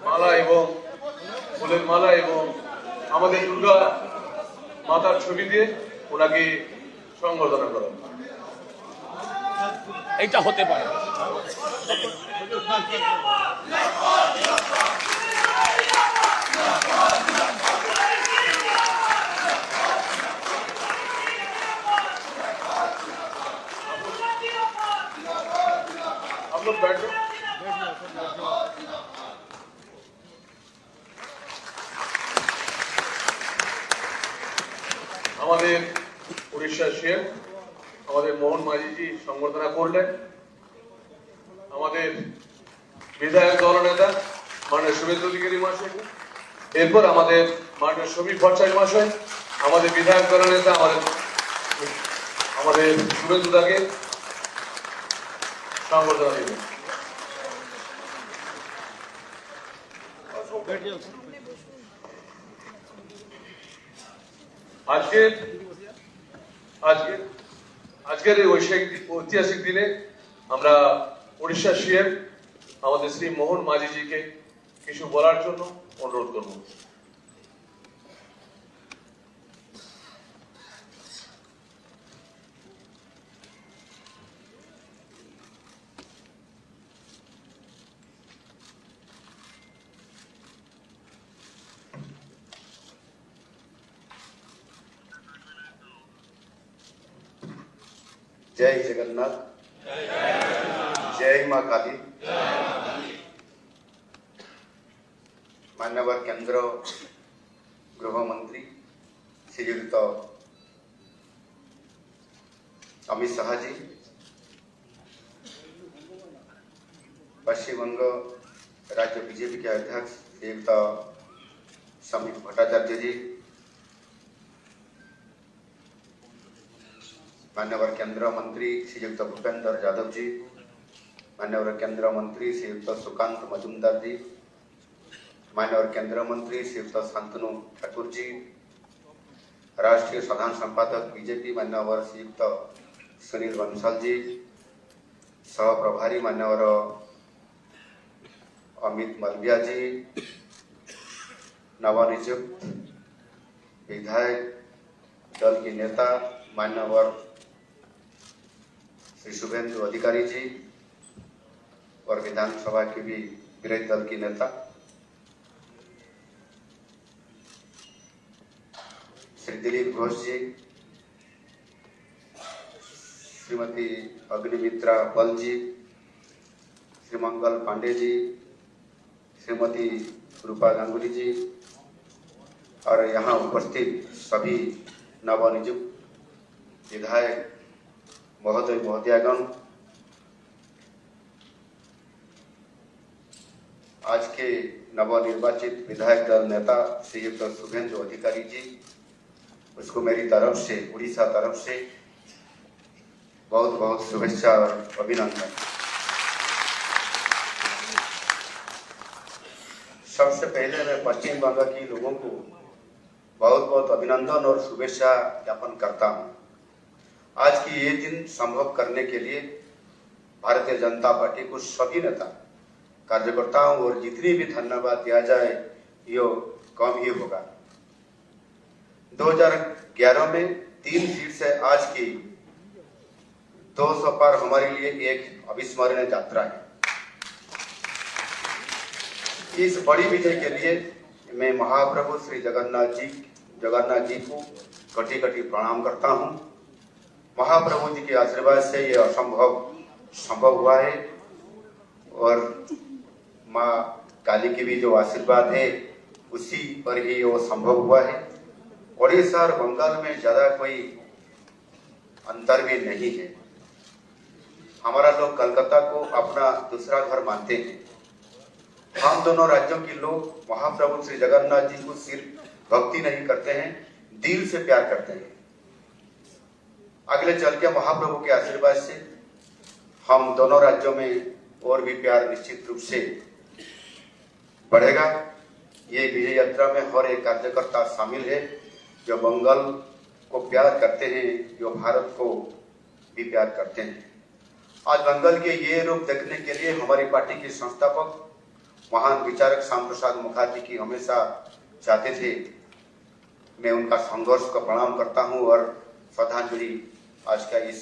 মালা এবং ফুলের মালা এবং আমাদের দুর্গা মাতার ছবি দিয়ে ওনাকে সংবর্ধনা করা। এইটা হতে পারে। आप लोग बैठ जाओ। আমাদের উড়িষ্যার সিএম আমাদের মোহন মাঝিজি সংবর্ধনা করলেন। আমাদের বিধায়ক দলনেতা মাননীয় শুভেন্দু অধিকারী মহাশয়, এরপর আমাদের মাননীয় সমীর ভট্টাচার্য মহাশয় আমাদের বিধায়ক দলনেতা আমাদের শুভেন্দু দাকে সংবর্ধনা দেবেন। আজকের এই ঐতিহাসিক দিনে আমরা উড়িষ্যার সিএম আমাদের শ্রী মোহন মাঝিজিকে কিছু বলার জন্য অনুরোধ করব। जय जगन्नाथ, जय मां काली। मान्यवर केंद्र गृह मंत्री श्रीयुक्त अमित शाह जी, पश्चिम बंग राज्य बीजेपी के अध्यक्ष श्रीयुक्त समीर भट्टाचार्य जी, मान्यवर केंद्र मंत्री श्रीयुक्त भूपेंद्र यादव जी, मान्यवर केंद्र मंत्री श्रीयुक्त सुकांत मजुमदार जी, मान्यवर केंद्र मंत्री श्रीयुक्त शांतनु ठाकुर जी, राष्ट्रीय साधारण संपादक बीजेपी मान्यवर श्रीयुक्त सुनील बंसल जी, सह प्रभारी मान्यवर अमित मलविया जी, नवनियुक्त विधायक दल के नेता मान्यवर श्री शुभेंदु अधिकारी जी और विधानसभा के भी विरोधी दल की नेता श्री दिलीप घोष जी, श्रीमती अग्निमित्रा पल जी, श्री मंगल पांडे जी, श्रीमती रूपा गांगुली जी और यहाँ उपस्थित सभी नवनियुक्त विधायक महोदय महोदयागण, आज के नवनिर्वाचित विधायक दल नेता श्रीयुक्त शुभेंदु अधिकारी जी, उसको मेरी तरफ से उड़ीसा तरफ से बहुत बहुत शुभेच्छा और अभिनंदन। सबसे पहले मैं पश्चिम बंगाल के लोगों को बहुत बहुत अभिनंदन और शुभेच्छा ज्ञापन करता हूं। आज की ये दिन संभव करने के लिए भारतीय जनता पार्टी को सभी नेता कार्यकर्ताओं और जितनी भी धन्यवाद दिया जाए ये कम ही होगा। 2011 में 3 सीट से आज की 200 पर हमारे लिए एक अविस्मरणीय यात्रा है। इस बड़ी विजय के लिए मैं महाप्रभु श्री जगन्नाथ जी को कटी कटी प्रणाम करता हूं। महाप्रभु जी के आशीर्वाद से ये असंभव संभव हुआ है और माँ काली की भी जो आशीर्वाद है उसी पर ही वो संभव हुआ है। ओडिशा और बंगाल में ज्यादा कोई अंतर भी नहीं है। हमारा लोग कलकत्ता को अपना दूसरा घर मानते हैं। हम दोनों राज्यों के लोग महाप्रभु श्री जगन्नाथ जी को सिर्फ भक्ति नहीं करते हैं, दिल से प्यार करते हैं। अगले चल के महाप्रभु के आशीर्वाद से हम दोनों राज्यों में और भी प्यार निश्चित रूप से बढ़ेगा। ये विजय यात्रा में हर एक कार्यकर्ता शामिल है जो बंगाल को प्यार करते हैं, जो भारत को भी प्यार करते हैं। आज बंगाल के ये रूप देखने के लिए हमारी पार्टी के संस्थापक महान विचारक श्याम प्रसाद मुखर्जी की हमेशा चाहते थे। मैं उनका संघर्ष को प्रणाम करता हूं और श्रद्धांजलि आज का इस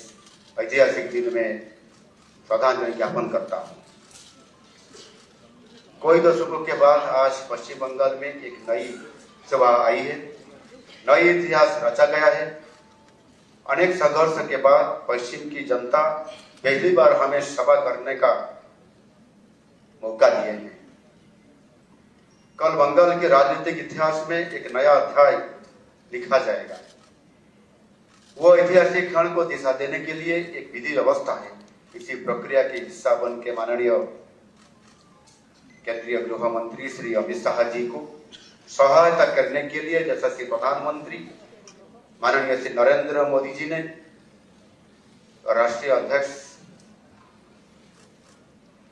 ऐतिहासिक दिन में श्रद्धांजलि ज्ञापन करता हूं। कई दशकों के बाद आज पश्चिम बंगाल में एक नई सभा आई है, नई इतिहास रचा गया है। अनेक संघर्ष के बाद पश्चिम की जनता पहली बार हमें सभा करने का मौका दिए हैं। कल बंगाल के राजनीतिक इतिहास में एक नया अध्याय लिखा जाएगा। वो ऐतिहासिक क्षण को दिशा देने के लिए एक विधि व्यवस्था है। इसी प्रक्रिया के हिस्सा बन के माननीय केंद्रीय गृह मंत्री श्री अमित शाह जी को सहायता करने के लिए यशस्वी प्रधानमंत्री माननीय श्री नरेंद्र मोदी जी ने, राष्ट्रीय अध्यक्ष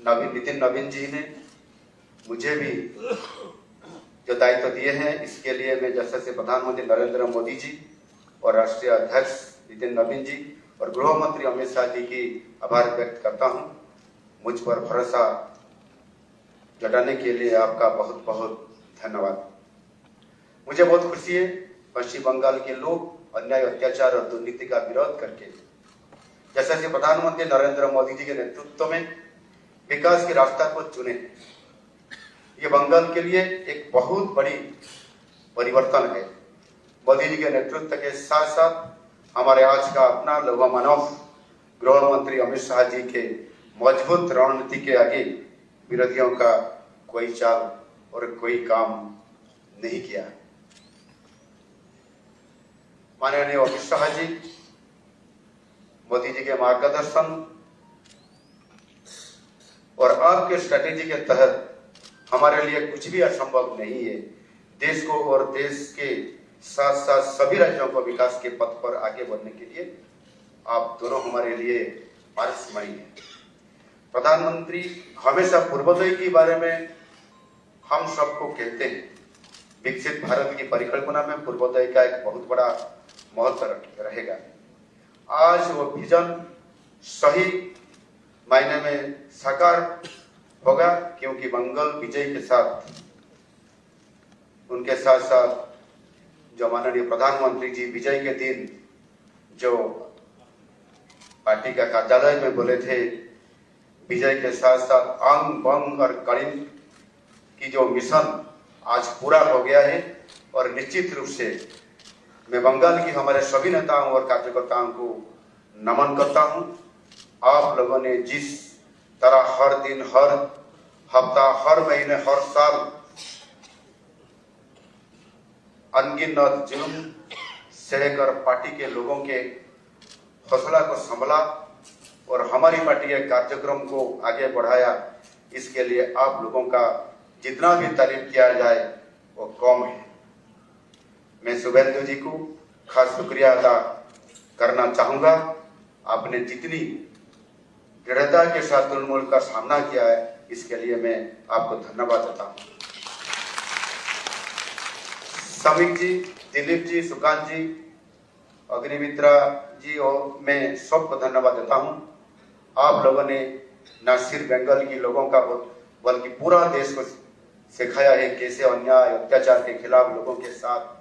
नितिन नवीन जी ने मुझे भी जो दायित्व दिए हैं, इसके लिए मैं यशस्वी प्रधानमंत्री नरेंद्र मोदी जी और राष्ट्रीय अध्यक्ष नितिन नवीन जी और गृह मंत्री अमित शाह जी की आभार व्यक्त करता हूं। मुझ पर भरोसा जताने के लिए आपका बहुत बहुत धन्यवाद। मुझे बहुत खुशी है पश्चिम बंगाल के लोग अन्याय, अत्याचार और दुर्नीति का विरोध करके यशस्वी प्रधानमंत्री नरेंद्र मोदी जी के नेतृत्व में विकास के रास्ता को चुने। ये बंगाल के लिए एक बहुत बड़ी परिवर्तन है। मोदी जी के नेतृत्व के साथ साथ हमारे आज का अपना लौह मानव गृह मंत्री अमित शाह जी के मजबूत रणनीति के आगे विरोधियों का कोई चाल और कोई काम नहीं किया। माननीय अमित शाह जी, मोदी जी के मार्गदर्शन और आपके स्ट्रेटेजी के तहत हमारे लिए कुछ भी असंभव नहीं है। देश को और देश के साथ साथ सभी राज्यों को विकास के पथ पर आगे बढ़ने के लिए आप दोनों हमारे लिए पारस्मयी हैं। प्रधानमंत्री हमेशा पूर्वोदय के बारे में हम सबको कहते हैं। विकसित भारत की परिकल्पना में पूर्वोदय का एक बहुत बड़ा महत्व रहेगा। आज वो विजन सही मायने में साकार होगा, क्योंकि बंगाल विजय के साथ उनके साथ साथ जो माननीय प्रधानमंत्री जी विजय के दिन जो पार्टी का कार्यालय में बोले थे, विजय के साथ साथ अंग बंग और कड़िन की जो मिशन आज पूरा हो गया है। और निश्चित रूप से मैं बंगाल की हमारे सभी नेताओं और कार्यकर्ताओं को नमन करता हूं। आप लोगों ने जिस तरह हर दिन, हर हफ्ता, हर महीने, हर साल अनगिनत जुल्म सहकर पार्टी के लोगों के हौसला को संभाला और हमारी पार्टी के कार्यक्रम को आगे बढ़ाया, इसके लिए आप लोगों का जितना भी तारीफ किया जाए वो कम है। मैं शुभेंदु जी को खास शुक्रिया अदा करना चाहूंगा। आपने जितनी दृढ़ता के साथ तृणमूल का सामना किया है, इसके लिए मैं आपको धन्यवाद देता हूं। समीक जी, दिलीप जी, सुकांत जी, अग्निमित्रा जी और मैं सबको धन्यवाद देता हूं। आप लोगों ने न सिर्फ बंगाल के लोगों का बल्कि पूरा देश को सिखाया है कैसे अन्याय, अत्याचार के खिलाफ लोगों के साथ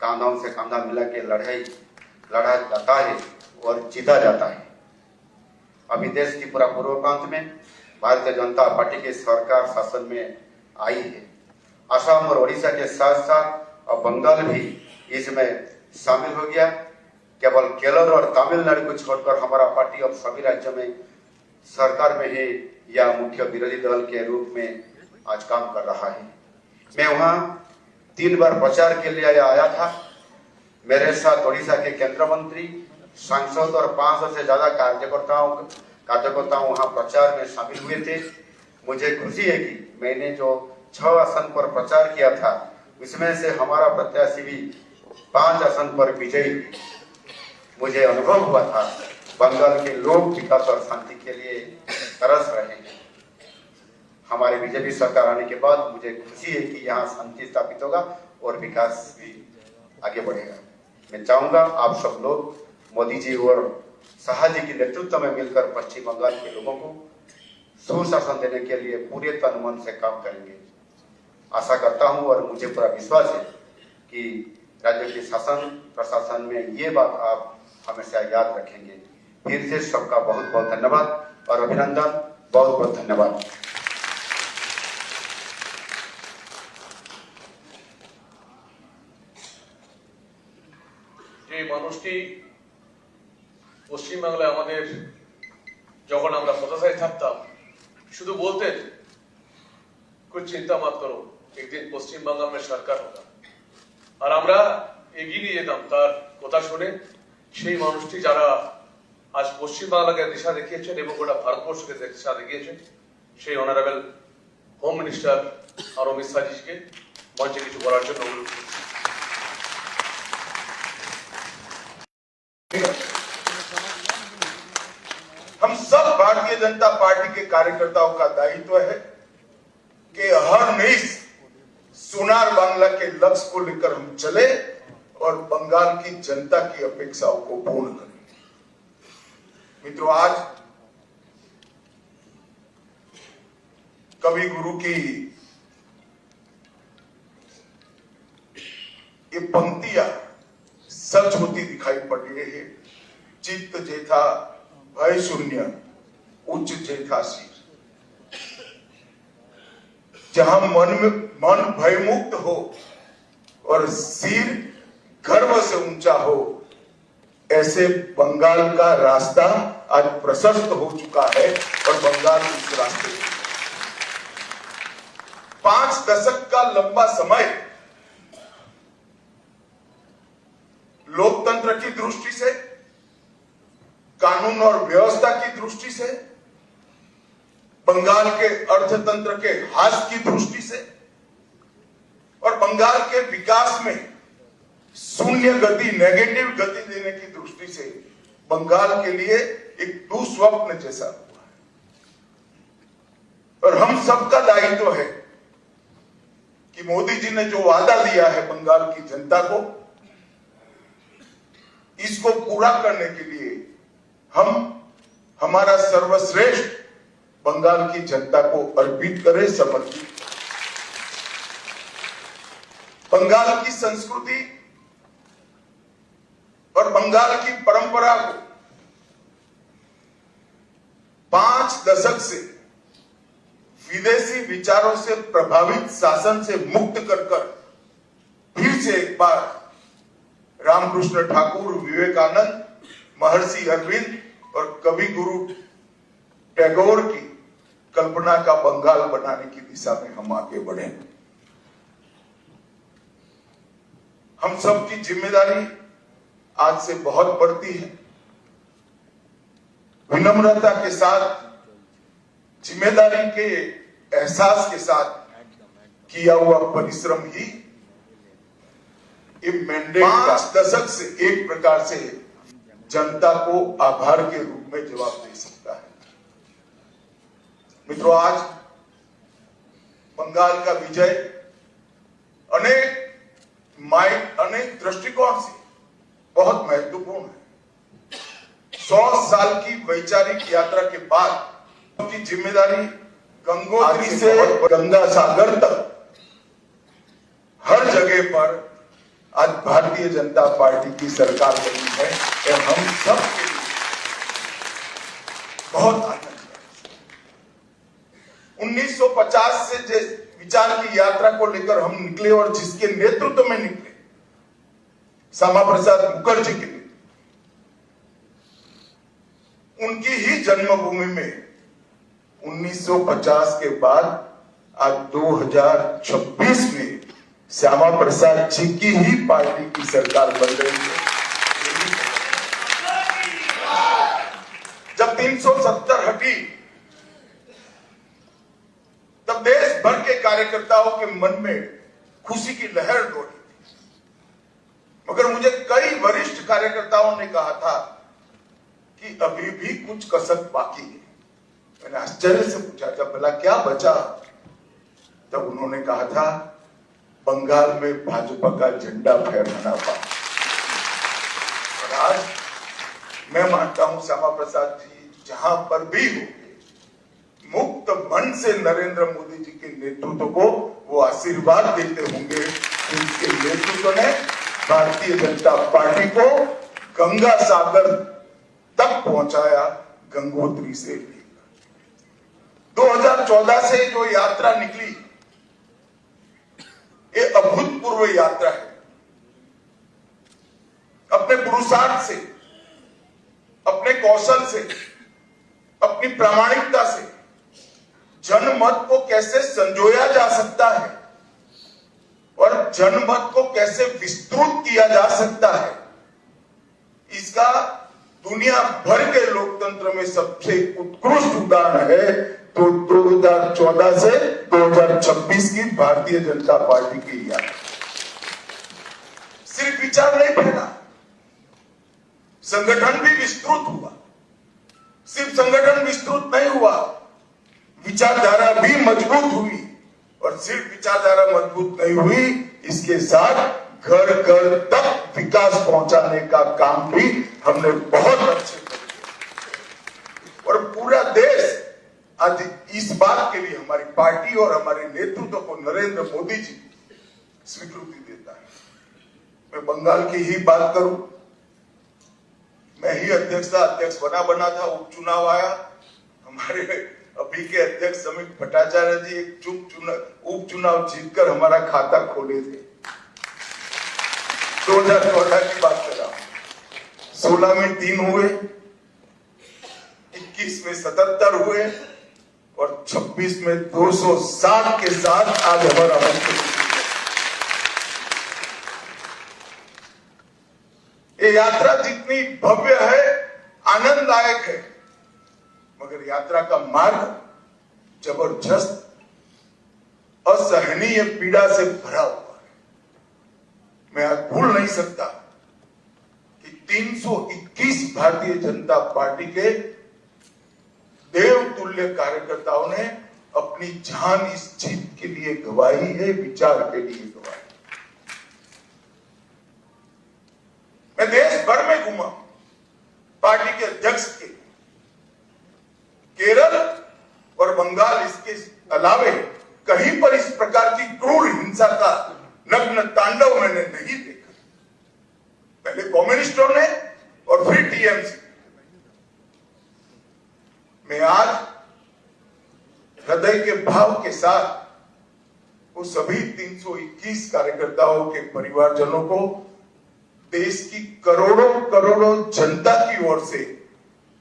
कांधों से कांधा मिला के लड़ा जाता है और जीता जाता है। अभी देश की पूरा पूर्व प्रांत में भारतीय जनता पार्टी की सरकार शासन में आई है। असम और ओडिशा के साथ साथ अब बंगाल भी इसमें शामिल हो गया। केवल केरल और तमिलनाडु को छोड़कर हमारा पार्टी अब सभी राज्यों में सरकार में है या मुख्य विरोधी दल के रूप में आज काम कर रहा है। मैं वहां 3 बार प्रचार के लिए आया था। मेरे साथ ओडिशा के केंद्रीय मंत्री, सांसद और 500 से ज्यादा कार्यकर्ता वहां प्रचार में शामिल हुए थे। मुझे खुशी है कि मैंने जो 6 आसन पर प्रचार किया था, उसमें से हमारा प्रत्याशी भी 5 आसन पर विजयी। मुझे अनुभव हुआ था बंगाल के लोग विकास और शांति के लिए तरस रहे हैं। हमारे बीजेपी सरकार आने के बाद मुझे खुशी है कि यहाँ शांति स्थापित होगा और विकास भी आगे बढ़ेगा। मैं चाहूंगा आप सब लोग मोदी जी और शाह जी के नेतृत्व में मिलकर पश्चिम बंगाल के लोगों को सुशासन देने के लिए पूरे तन मन से काम करेंगे। आशा करता हूं और मुझे पूरा विश्वास है कि राज्य के शासन प्रशासन में ये बात आप हमेशा याद रखेंगे। फिर से सबका बहुत बहुत धन्यवाद और अभिनंदन। बहुत बहुत धन्यवाद। যে মানুষটি পশ্চিমবাংলায় আমাদের যখন আমরা হতাশায় থাকতাম শুধু বলতেন कुछ चिंता मत करो एक दिन पश्चिम बंगाल में सरकार होगा আর আমরা এগিয়ে নিয়ে যেতাম তার কথা শুনে সেই মানুষটি যারা আজ পশ্চিম বাংলাকে দিশা দেখিয়েছেন এবং গোটা ভারতবর্ষকে দিশা দেখিয়েছেন সেই অনারেবল হোম মিনিস্টার আর অমিত শাহজিকে মঞ্চে কিছু বলার জন্য অনুরোধ করছি। हम सब भारतीय जनता पार्टी के कार्यकर्ताओं का दायित्व है कि हर निश सोनार बांग्ला के लक्ष्य को लेकर हम चले और बंगाल की जनता की अपेक्षाओं को पूर्ण करें। मित्रों, आज कवि गुरु की ये पंक्तियां सच होती दिखाई पड़ रही है। चित्त जेठा भय शून्य उच्च जेठा सिर। जहां मन भयमुक्त हो और सिर गर्व से ऊंचा हो, ऐसे बंगाल का रास्ता आज प्रशस्त हो चुका है और बंगाल उस रास्ते 5 दशक का लंबा समय लोकतंत्र की दृष्टि से, कानून और व्यवस्था की दृष्टि से, बंगाल के अर्थतंत्र के ह्रास की दृष्टि से और बंगाल के विकास में शून्य गति, नेगेटिव गति देने की दृष्टि से बंगाल के लिए एक दुस्वप्न जैसा हुआ है। और हम सबका दायित्व है कि मोदी जी ने जो वादा दिया है बंगाल की जनता को, इसको पूरा करने के लिए हम हमारा सर्वश्रेष्ठ बंगाल की जनता को अर्पित करें, समर्पित। बंगाल की संस्कृति और बंगाल की परंपरा को 5 दशक से विदेशी विचारों से प्रभावित शासन से मुक्त कर फिर से एक बार रामकृष्ण ठाकुर, विवेकानंद, महर्षि अरविंद और कवि गुरु टैगोर की कल्पना का बंगाल बनाने की दिशा में हम आगे बढ़े। हम सब की जिम्मेदारी आज से बहुत बढ़ती है। विनम्रता के साथ, जिम्मेदारी के एहसास के साथ किया हुआ परिश्रम ही ये मैंडेट 5 दशक से एक प्रकार से जनता को आभार के रूप में जवाब दे सकता है। मित्रों, आज बंगाल का विजय अनेक दृष्टिकोण से बहुत महत्वपूर्ण है। 100 साल की वैचारिक यात्रा के बाद की जिम्मेदारी गंगोत्री से गंगा सागर तक हर जगह पर आज भारतीय जनता पार्टी की सरकार बनी है और हम सब के लिए बहुत आनंद है। 1950 से जिस विचार की यात्रा को लेकर हम निकले और जिसके नेतृत्व में निकले, श्यामा प्रसाद मुखर्जी के लिए, उनकी ही जन्मभूमि में 1950 के बाद आज 2026 में श्यामा प्रसाद जी की ही पार्टी की सरकार बन रही है। जब 370 हटी तब देश भर के कार्यकर्ताओं के मन में खुशी की लहर दौड़ी थी, मगर मुझे कई वरिष्ठ कार्यकर्ताओं ने कहा था कि अभी भी कुछ कसक बाकी है। मैंने आश्चर्य से पूछा था भला क्या बचा, तब उन्होंने कहा था बंगाल में भाजपा का झंडा फहराना बाकी। और आज मैं मानता हूं श्यामा प्रसाद जी जहां पर भी होंगे, मुक्त मन से नरेंद्र मोदी जी के नेतृत्व को वो आशीर्वाद देते होंगे कि उनके नेतृत्व ने भारतीय जनता पार्टी को गंगा सागर तक पहुंचाया, गंगोत्री से लेकर 2014 से जो यात्रा निकली, ये अभूतपूर्व यात्रा है। अपने पुरुषार्थ से, अपने कौशल से, अपनी प्रामाणिकता से जनमत को कैसे संजोया जा सकता है और जनमत को कैसे विस्तृत किया जा सकता है, इसका दुनिया भर के लोकतंत्र में सबसे उत्कृष्ट उदाहरण है तो 2014 से 2026 की भारतीय जनता पार्टी की यात्रा। सिर्फ विचार नहीं फैला, संगठन भी विस्तृत हुआ। सिर्फ संगठन विस्तृत नहीं हुआ, विचारधारा भी मजबूत हुई। और सिर्फ विचारधारा मजबूत नहीं हुई, इसके साथ घर घर तक विकास पहुंचाने का काम भी हमने बहुत अच्छे से किया। और पूरा देश आज इस बात के लिए हमारी पार्टी और हमारे नेतृत्व को नरेंद्र मोदी जी स्वीकृति देता है। मैं बंगाल की ही बात करूं, मैं ही अध्यक्ष बना था, उपचुनाव आया, हमारे अभी के अध्यक्ष समीप भट्टाचार्य जी एक उपचुनाव जीतकर हमारा खाता खोले थे। 2014 की बात कर रहा हूं। 16 में 3 हुए, 21 में 77 हुए और 26 में 260 के साथ आज हमारा ये यात्रा जितनी भव्य है, आनंददायक है, मगर यात्रा का मार्ग जबरदस्त असहनीय पीड़ा से भरा हुआ है। मैं आज भूल नहीं सकता कि 321 भारतीय जनता पार्टी के देवतुल्य कार्यकर्ताओं ने अपनी जान इस जीत के लिए गवाई है, विचार के लिए गवाई। मैं देश भर में घूमा पार्टी के अध्यक्ष के, केरल और बंगाल इसके अलावे कहीं पर इस प्रकार की क्रूर हिंसा का नग्न तांडव मैंने नहीं देखा। पहले कम्युनिस्टों ने और फिर टीएमसी। मैं आज हृदय के भाव के साथ वो सभी 321 कार्यकर्ताओं के परिवारजनों को देश की करोड़ों करोड़ों जनता की ओर से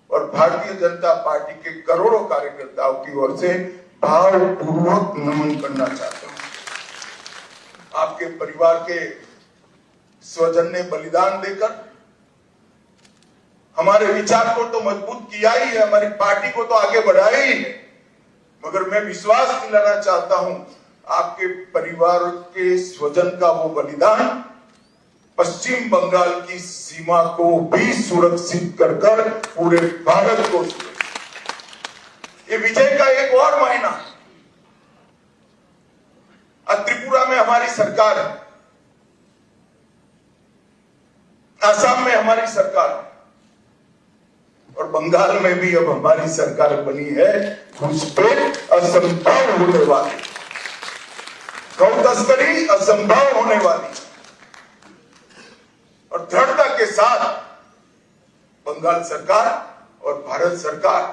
और भारतीय जनता पार्टी के करोड़ों कार्यकर्ताओं की ओर से भावपूर्वक नमन करना चाहता हूं। आपके परिवार के स्वजन ने बलिदान देकर हमारे विचार को तो मजबूत किया ही है, हमारी पार्टी को तो आगे बढ़ाया ही है, मगर मैं विश्वास दिलाना चाहता हूं आपके परिवार के स्वजन का वो बलिदान पश्चिम बंगाल की सीमा को भी सुरक्षित कर पूरे भारत को ये विजय का एक और महीना। त्रिपुरा में हमारी सरकार है, आसाम में हमारी सरकार है और बंगाल में भी अब हमारी सरकार बनी है। घुसपैठ असंभव होने वाली, गौ तस्करी असंभव होने वाली और दृढ़ता के साथ बंगाल सरकार और भारत सरकार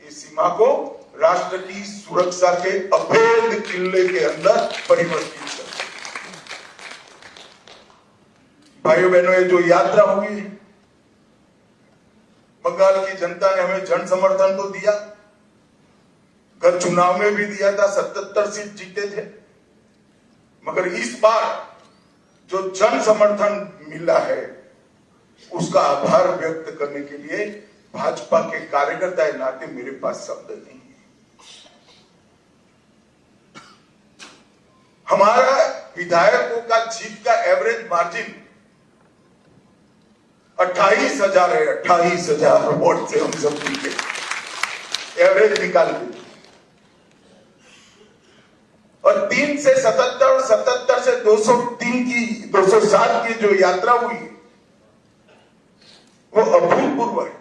इस सीमा को राष्ट्र की सुरक्षा के अभेद किले के अंदर परिवर्तित कर। भाइयों बहनों, ये जो यात्रा हुई, बंगाल की जनता ने हमें जन समर्थन तो दिया, गत चुनाव में भी दिया था, 77 सीट जीते थे, मगर इस बार जो जन समर्थन मिला है उसका आभार व्यक्त करने के लिए भाजपा के कार्यकर्ता के नाते मेरे पास शब्द नहीं है। हमारा विधायकों का जीत का एवरेज मार्जिन 28,000 है। 28,000 वोट से हम सब जीते। एवरेज निकाल दी और 3 से 77, 77 से 203 की 207 की जो यात्रा हुई वो अभूतपूर्व है।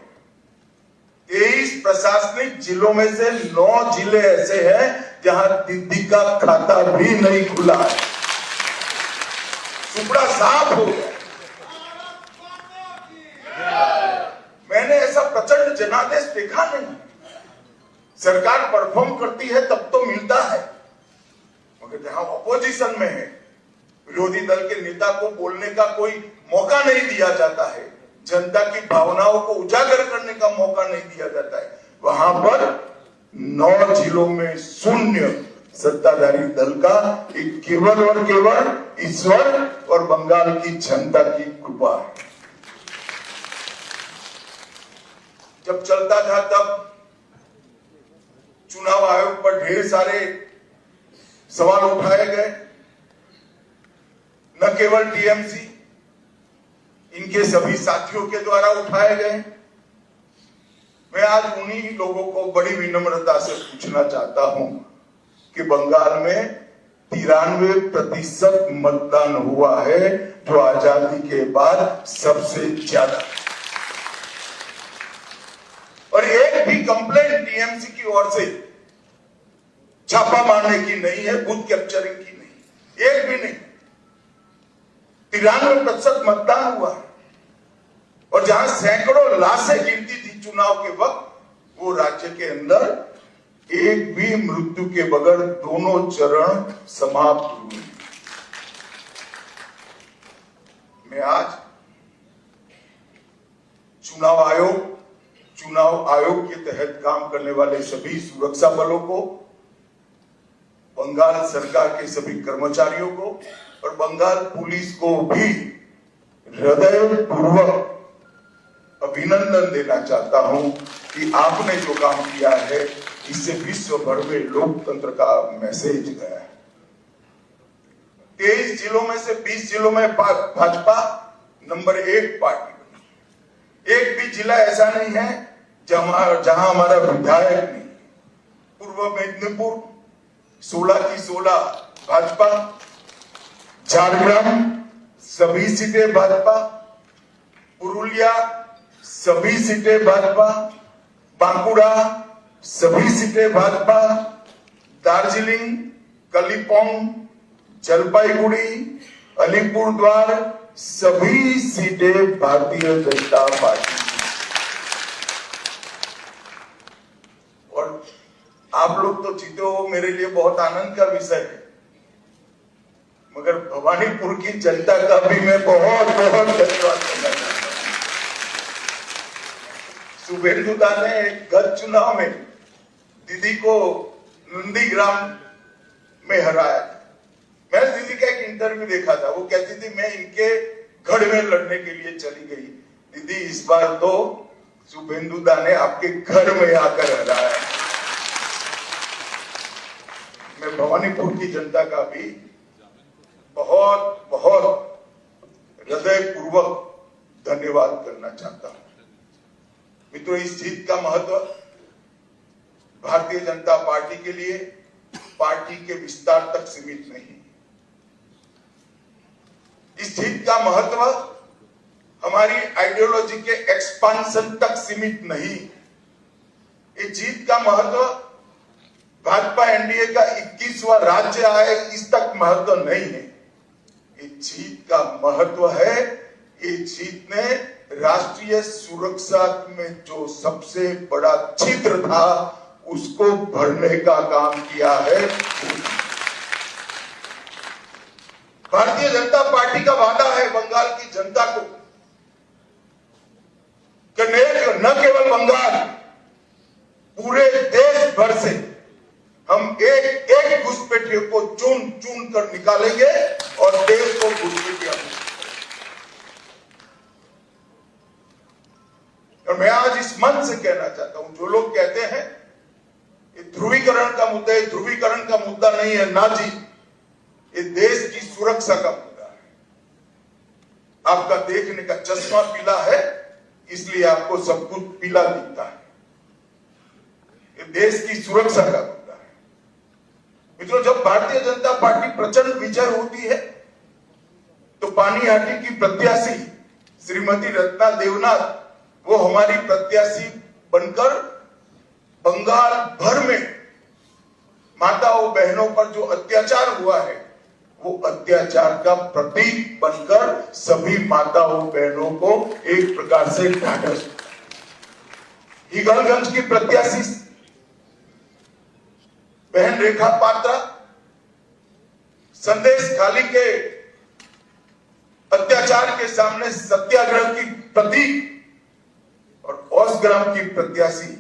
23 प्रशासनिक जिलों में से 9 जिले ऐसे हैं जहां दीदी का खाता भी नहीं खुला है, सुपड़ा साफ हो गया। मैंने ऐसा प्रचंड जनादेश देखा नहीं। सरकार परफॉर्म करती है तब तो मिलता है, मगर जहां ऑपोजिशन में है, विरोधी दल के नेता को बोलने का कोई मौका नहीं दिया जाता है, जनता की भावनाओं को उजागर करने का मौका नहीं दिया जाता है, वहां पर 9 जिलों में शून्य सत्ताधारी दल का एक केवल और केवल ईश्वर और बंगाल की जनता की कृपा है। जब चलता था तब चुनाव आयोग पर ढेर सारे सवाल उठाए गए, न केवल टीएमसी, इनके सभी साथियों के द्वारा उठाए गए। मैं आज उन्हीं लोगों को बड़ी विनम्रता से पूछना चाहता हूं कि बंगाल में 93% मतदान हुआ है, जो आजादी के बाद सबसे ज्यादा, और एक भी कंप्लेंट टीएमसी की ओर से छापा मारने की नहीं है, बूथ कैप्चरिंग की नहीं, एक भी नहीं। 93% मतदान हुआ है और जहां सैकड़ों लाशें गिरती थी चुनाव के वक्त, वो राज्य के अंदर एक भी मृत्यु के बगैर दोनों चरण समाप्त हुए। मैं आज चुनाव आयोग के तहत काम करने वाले सभी सुरक्षा बलों को, बंगाल सरकार के सभी कर्मचारियों को और बंगाल पुलिस को भी हृदयपूर्वक अभिनंदन देना चाहता हूं कि आपने जो काम किया है, इससे विश्व भर में लोकतंत्र का मैसेज गया है। 23 जिलों में से 20 जिलों में भाजपा नंबर 1 पार्टी बनी। एक भी जिला ऐसा नहीं है जहां हमारा विधायक नहीं। पूर्व मेदिनीपुर 16 की 16 भाजपा, झारग्राम सभी सीटें भाजपा, पुरुलिया सभी सीटें भाजपा, बांकुड़ा सभी सीटें भाजपा, दार्जिलिंग, कलिम्पोंग, जलपाईगुड़ी, अलीपुरद्वार सभी सीटें भारतीय जनता पार्टी। और आप लोग तो जीते हो, मेरे लिए बहुत आनंद का विषय है, मगर भवानीपुर की जनता का भी मैं बहुत बहुत धन्यवाद करना चाहता हूं। शुभेंदु दा ने गत चुनाव में दीदी को नंदीग्राम में हराया था। मैंने दीदी का एक इंटरव्यू देखा था, वो कहती थी मैं इनके गढ़ में लड़ने के लिए चली गई। दीदी इस बार तो शुभेंदु दा ने आपके घर में आकर हराया। मैं भवानीपुर की जनता का भी बहुत बहुत हृदयपूर्वक धन्यवाद करना चाहता हूं। मित्रों, इस जीत का महत्व भारतीय जनता पार्टी के लिए पार्टी के विस्तार तक सीमित नहीं। इस जीत का महत्व हमारी आइडियोलॉजी के एक्सपांशन तक सीमित नहीं। इस जीत का महत्व भाजपा एनडीए का 21वां राज्य आए इस तक महत्व नहीं है। इस जीत का महत्व है, इस जीत ने राष्ट्रीय सुरक्षा में जो सबसे बड़ा छिद्र था उसको भरने का काम किया है। भारतीय जनता पार्टी का वादा है बंगाल की जनता को कि न केवल बंगाल, पूरे देश भर से हम एक एक घुसपैठियों को चुन चुन कर निकालेंगे और देश को घुसपैठिया। और मैं आज इस मन से कहना चाहता हूं, जो लोग कहते हैं ये ध्रुवीकरण का मुद्दा है, ध्रुवीकरण का मुद्दा नहीं है ना जी, ये देश की सुरक्षा का मुद्दा है। आपका देखने का चश्मा पीला है, इसलिए आपको सब कुछ पीला दिखता है। ये देश की सुरक्षा का मुद्दा है। मित्रों, जब भारतीय जनता पार्टी प्रचंड विजय होती है तो पानीहाटी की प्रत्याशी श्रीमती रत्ना देवनाथ वो हमारी प्रत्याशी बनकर बंगाल भर में माताओं बहनों पर जो अत्याचार हुआ है वो अत्याचार का प्रतीक बनकर सभी माताओं बहनों को एक प्रकार से ढांढस। हिगलगंज की प्रत्याशी बहन रेखा पात्रा संदेश खाली के अत्याचार के सामने सत्याग्रह की प्रतीक और औसग्राम की प्रत्याशी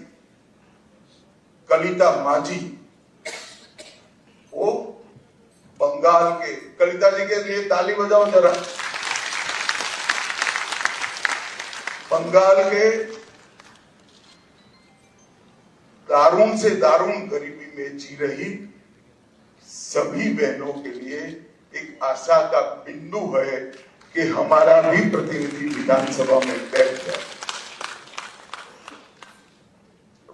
कलिता माझी वो बंगाल के, कलिता जी के लिए ताली बजाओ जरा, बंगाल के दारुण से दारुण गरीबी में जी रही सभी बहनों के लिए एक आशा का बिंदु है कि हमारा भी प्रतिनिधि विधानसभा में बैठ जाए।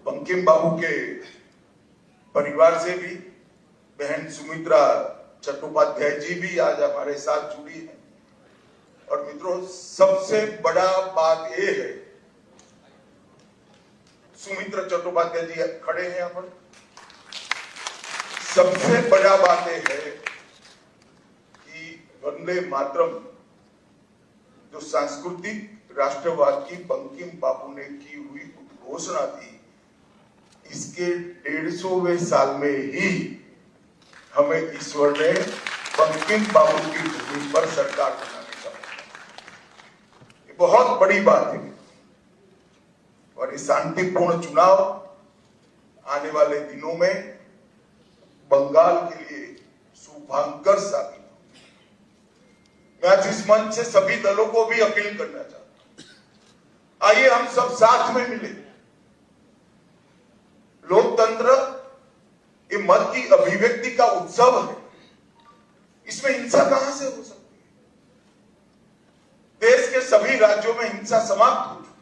बंकिम बाबू के परिवार से भी बहन सुमित्रा चट्टोपाध्याय जी भी आज हमारे साथ जुड़ी है। और मित्रों, सबसे बड़ा बात यह है, सुमित्रा चट्टोपाध्याय जी खड़े हैं यहाँ पर, सबसे बड़ा बात यह है कि वंदे मातरम जो सांस्कृतिक राष्ट्रवाद की बंकिम बाबू ने की हुई घोषणा थी, इसके 150वें साल में ही हमें ईश्वर ने बंकिम बाबू की भूमि पर सरकार बनाने का, ये बहुत बड़ी बात है। और ये शांतिपूर्ण चुनाव आने वाले दिनों में बंगाल के लिए शुभांकर साबित हो। मैं आज इस मंच से सभी दलों को भी अपील करना चाहता हूं, आइए हम सब साथ में मिले। लोकतंत्र ये मत की अभिव्यक्ति का उत्सव है, इसमें हिंसा कहां से हो सकती है? देश के सभी राज्यों में हिंसा समाप्त हो चुकी है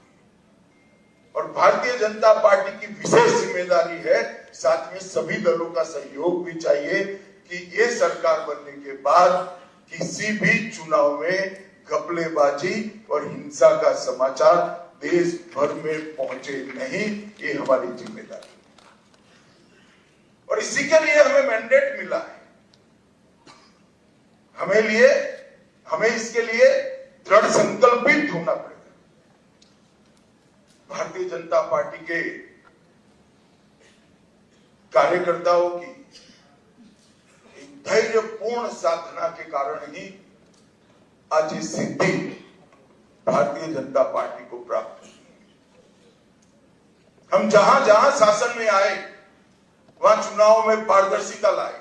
और भारतीय जनता पार्टी की विशेष जिम्मेदारी है, साथ में सभी दलों का सहयोग भी चाहिए कि ये सरकार बनने के बाद किसी भी चुनाव में घपलेबाजी और हिंसा का समाचार देश भर में पहुंचे नहीं, ये हमारी जिम्मेदारी। और इसी के लिए हमें मैंडेट मिला है। हमें इसके लिए दृढ़ संकल्पित होना पड़ेगा। भारतीय जनता पार्टी के कार्यकर्ताओं की एक धैर्यपूर्ण साधना के कारण ही आज ये सिद्धि भारतीय जनता पार्टी को प्राप्त हुई। हम जहां जहां शासन में आए वहां चुनाव में पारदर्शिता लाए,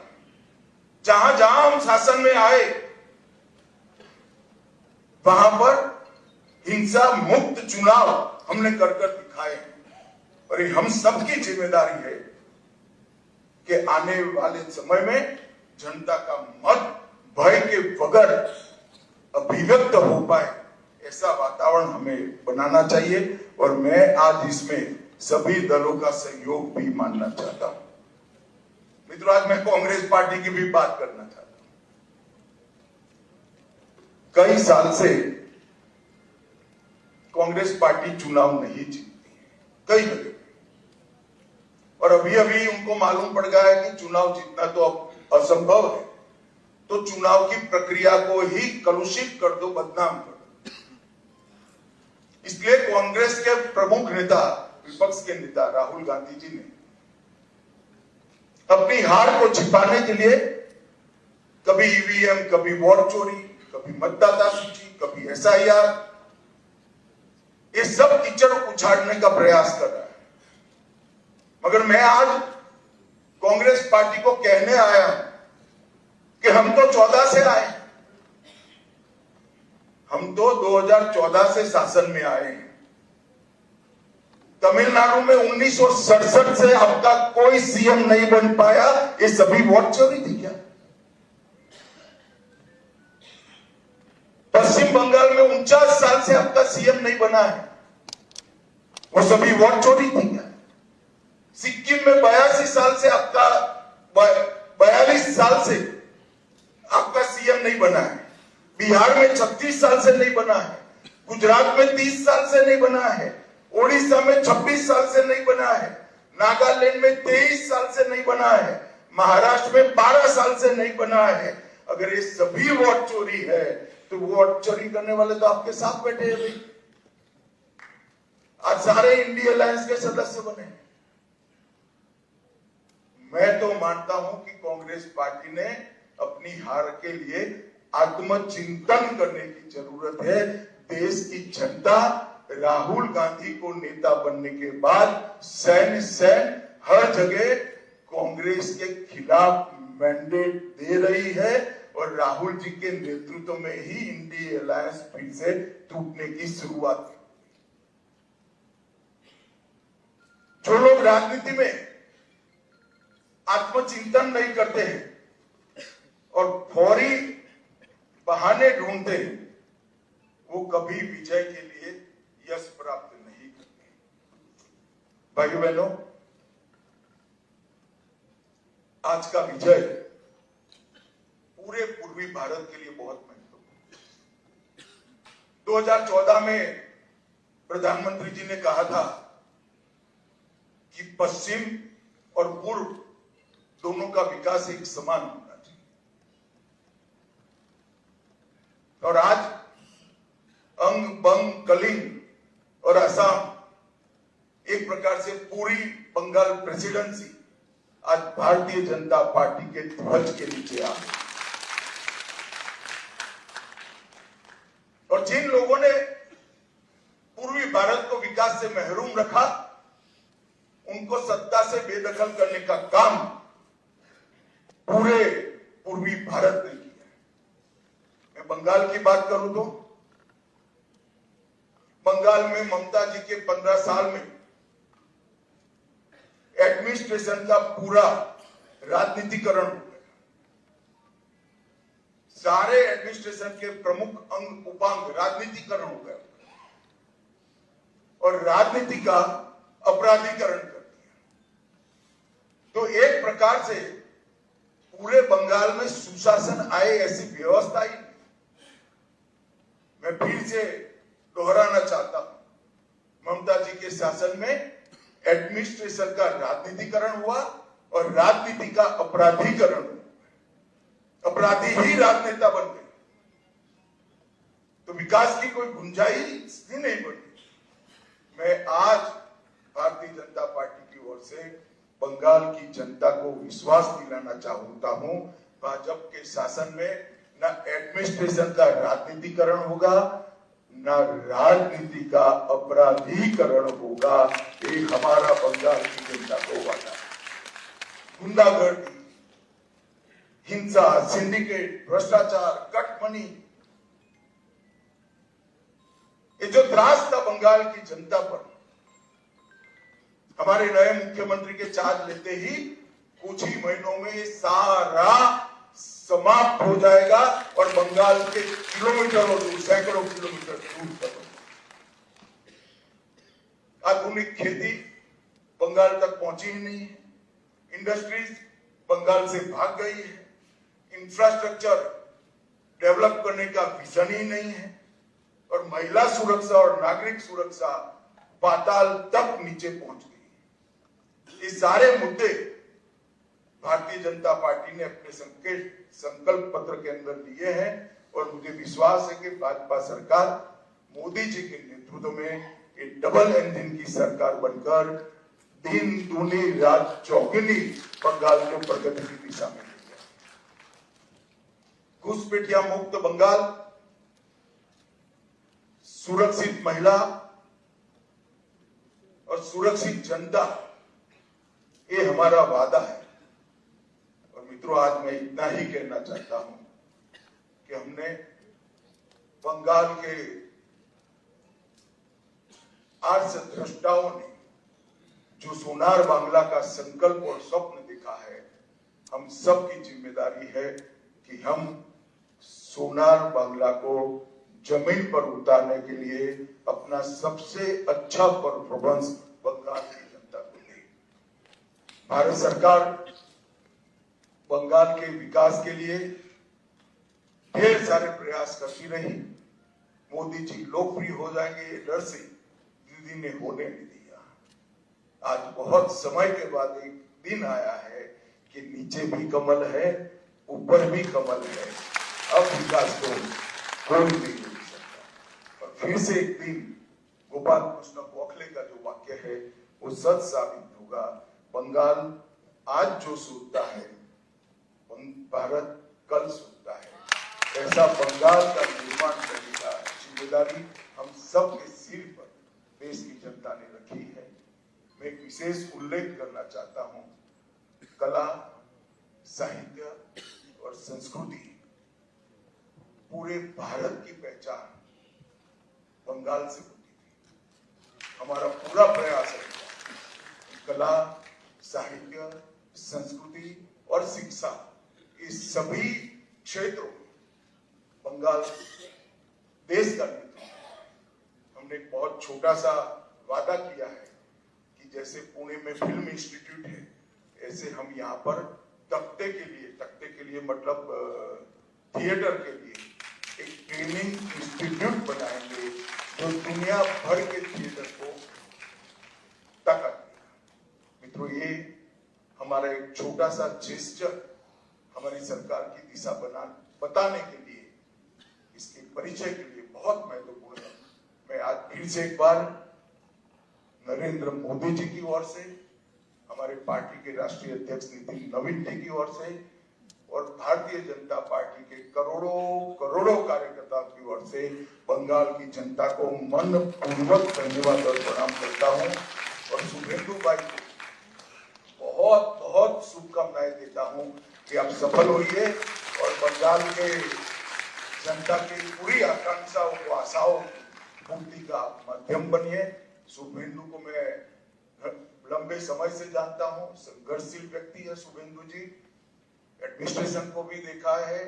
जहां जहां हम शासन में आए वहां पर हिंसा मुक्त चुनाव हमने कर दिखाए। और ये हम सबकी जिम्मेदारी है कि आने वाले समय में जनता का मत भय के बगैर अभिव्यक्त हो पाए, ऐसा वातावरण हमें बनाना चाहिए। और मैं आज इसमें सभी दलों का सहयोग भी मानना चाहता हूं। मित्रों, आज मैं कांग्रेस पार्टी की भी बात करना चाहता हूं। कई साल से कांग्रेस पार्टी चुनाव नहीं जीतती है, कई जगह। और अभी अभी उनको मालूम पड़ गया है कि चुनाव जीतना तो अब असंभव है, तो चुनाव की प्रक्रिया को ही कलुषित कर दो, बदनाम कर दो। इसलिए कांग्रेस के प्रमुख नेता, विपक्ष के नेता राहुल गांधी जी ने अपनी हार को छिपाने के लिए कभी ईवीएम, कभी वोट चोरी, कभी मतदाता सूची, कभी एसआईआर, ये सब कीचड़ उछाड़ने का प्रयास कर रहा है। मगर मैं आज कांग्रेस पार्टी को कहने आया कि हम तो 14 से आए, हम तो 2014 से शासन में आए हैं। तमिलनाडु में 1967 से अब तक कोई सीएम नहीं बन पाया, ये सभी वोट चोरी थी क्या? पश्चिम बंगाल में 49 साल से अब तक सीएम नहीं बना है, वो सभी वोट चोरी थी क्या? सिक्किम में 82 साल से आपका 42 साल से आपका सीएम नहीं बना है, बिहार में 36 साल से नहीं बना है, गुजरात में 30 साल से नहीं बना है, ओडिशा में 26 साल से नहीं बना है, नागालैंड में 23 साल से नहीं बना है, महाराष्ट्र में 12 साल से नहीं बना है। अगर ये सभी वोट चोरी है तो वोट चोरी करने वाले तो आपके साथ बैठे हैं भाई। आज सारे इंडिया अलायंस के सदस्य बने। मैं तो मानता हूं कि कांग्रेस पार्टी ने अपनी हार के लिए आत्मचिंतन करने की जरूरत है। देश की जनता राहुल गांधी को नेता बनने के बाद सैन हर जगह कांग्रेस के खिलाफ मैंडेट दे रही है और राहुल जी के नेतृत्व में ही इंडिया अलायंस फिर से टूटने की शुरुआत हुई। जो लोग राजनीति में आत्मचिंतन नहीं करते हैं और फौरी बहाने ढूंढते हैं, वो कभी विजय के लिए यश प्राप्त नहीं करते। भाइयों बहनों, आज का विजय पूरे पूर्वी भारत के लिए बहुत महत्वपूर्ण है। 2014 में प्रधानमंत्री जी ने कहा था कि पश्चिम और पूर्व दोनों का विकास एक समान होना चाहिए, और आज अंग बंग कलिंग और असम एक प्रकार से पूरी बंगाल प्रेसिडेंसी आज भारतीय जनता पार्टी के ध्वज के नीचे आ गई। और जिन लोगों ने पूर्वी भारत को विकास से महरूम रखा, उनको सत्ता से बेदखल करने का काम पूरे पूर्वी भारत ने किया। मैं बंगाल की बात करूं तो बंगाल में ममता जी के 15 साल में एडमिनिस्ट्रेशन का पूरा राजनीतिकरण हो गया। सारे एडमिनिस्ट्रेशन के प्रमुख अंग उपांग राजनीतिकरण हो गया और राजनीति का अपराधीकरण कर दिया। तो एक प्रकार से पूरे बंगाल में सुशासन आए ऐसी व्यवस्था ही नहीं। मैं फिर से दोहराना चाहता हूं, ममता जी के शासन में एडमिनिस्ट्रेशन का राजनीतिकरण हुआ और राजनीति का अपराधीकरण हुआ। अपराधी ही राजनेता बन गए, तो विकास की कोई गुंजाइश ही नहीं बनी। मैं आज भारतीय जनता पार्टी की ओर से बंगाल की जनता को विश्वास दिलाना चाहता हूं, भाजपा के शासन में न एडमिनिस्ट्रेशन का राजनीतिकरण होगा, न राजनीति का अपराधीकरण होगा। ये हमारा बंगाल की जनता को वादा है। गुंडागर्दी, हिंसा, सिंडिकेट, भ्रष्टाचार, कटमनी, ये जो त्रास था बंगाल की जनता पर, हमारे नए मुख्यमंत्री के चार्ज लेते ही कुछ ही महीनों में ये सारा समाप्त हो जाएगा और बंगाल के किलोमीटरों दूर, सैकड़ों किलोमीटर दूर तक आधुनिक खेती बंगाल तक पहुंची ही नहीं है। इंडस्ट्रीज बंगाल से भाग गई है। इंफ्रास्ट्रक्चर डेवलप करने का विजन ही नहीं है और महिला सुरक्षा और नागरिक सुरक्षा पाताल तक नीचे पहुंच गई। ये सारे मुद्दे भारतीय जनता पार्टी ने अपने संकल्प पत्र के अंदर लिए हैं और मुझे विश्वास है कि भाजपा सरकार मोदी जी के नेतृत्व में एक डबल इंजन की सरकार बनकर दिन दूनी रात चौगुनी बंगाल को प्रगति की दिशा में ले जाए। घुसपैठिया मुक्त बंगाल, सुरक्षित महिला और सुरक्षित जनता, ये हमारा वादा है। और मित्रों, आज मैं इतना ही कहना चाहता हूं कि हमने बंगाल के आर्ष द्रष्टाओं ने जो सोनार बांग्ला का संकल्प और स्वप्न देखा है, हम सबकी जिम्मेदारी है कि हम सोनार बांग्ला को जमीन पर उतारने के लिए अपना सबसे अच्छा परफॉर्मेंस बंगाल की जनता को दें। भारत सरकार बंगाल के विकास के लिए ढेर सारे प्रयास करती रही। मोदी जी लोकप्रिय हो जाएंगे ये डर से दीदी ने होने नहीं दिया। आज बहुत समय के बाद एक दिन आया है कि नीचे भी कमल है, ऊपर भी कमल है। अब विकास को कोई नहीं रोक सकता। और फिर से एक दिन गोपाल कृष्ण गोखले का जो वाक्य है वो सच साबित होगा। बंगाल आज जो सोचता है भारत कल सोचता है। ऐसा बंगाल का निर्माण करने का जिम्मेदारी हम सब के सिर पर देश की जनता ने रखी है। मैं एक विशेष उल्लेख करना चाहता हूं। कला, साहित्य और संस्कृति पूरे भारत की पहचान बंगाल से होती थी। हमारा पूरा प्रयास है कि कला, साहित्य, संस्कृति और शिक्षा इस सभी क्षेत्रों में बंगाल देश का नेतृत्व। हमने एक बहुत छोटा सा वादा किया है कि जैसे पुणे में फिल्म इंस्टीट्यूट है, ऐसे हम यहाँ पर तख्ते के लिए मतलब थिएटर के लिए एक ट्रेनिंग इंस्टीट्यूट बनाएंगे जो दुनिया भर के थिएटर को ताकत देगा। मित्रों, ये हमारा एक छोटा सा जेस्चर हमारी सरकार की दिशा बताने के लिए, इसके परिचय के लिए बहुत महत्वपूर्ण है। मैं आज फिर से एक बार नरेंद्र मोदी जी की ओर से, हमारे पार्टी के राष्ट्रीय अध्यक्ष नितिन नवीन जी की ओर से और भारतीय जनता पार्टी के करोड़ों कार्यकर्ताओं की ओर से बंगाल की जनता को मन पूर्वक धन्यवाद और प्रणाम करता हूं और शुभेंदु भाई को बहुत बहुत शुभकामनाएं देता हूं कि आप सफल होइए और बंगाल के जनता की पूरी आकांक्षाओं को, आशाओं की पूर्ति का माध्यम बनिए। शुभेंदु को मैं लंबे समय से जानता हूं, संघर्षशील व्यक्ति है शुभेंदु जी। एडमिनिस्ट्रेशन को भी देखा है